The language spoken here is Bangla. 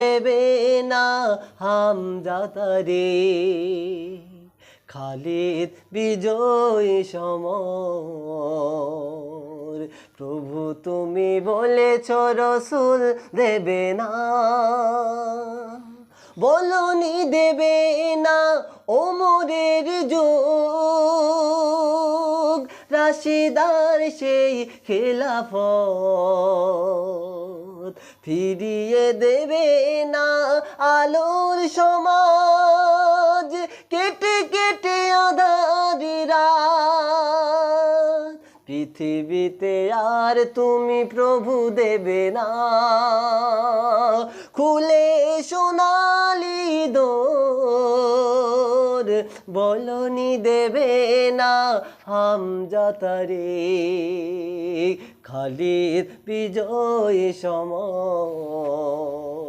দেবে না হামজাতারে, খালিদ বিজয় সমর। প্রভু তুমি বলেছ রসুল দেবে না, বলনি দেবে না ওমরের যুগ, রাশিদার সেই খেলাফত, ফিরিয়ে দেবে না আলোর সমাজ, কেটে কেটে আঁধার রাত। পৃথিবীতে আর তুমি প্রভু দেবে না, খুলে সোনালি দোর, বলনি দেবে না হামজাতারে, খালিদ বিজয় সমর।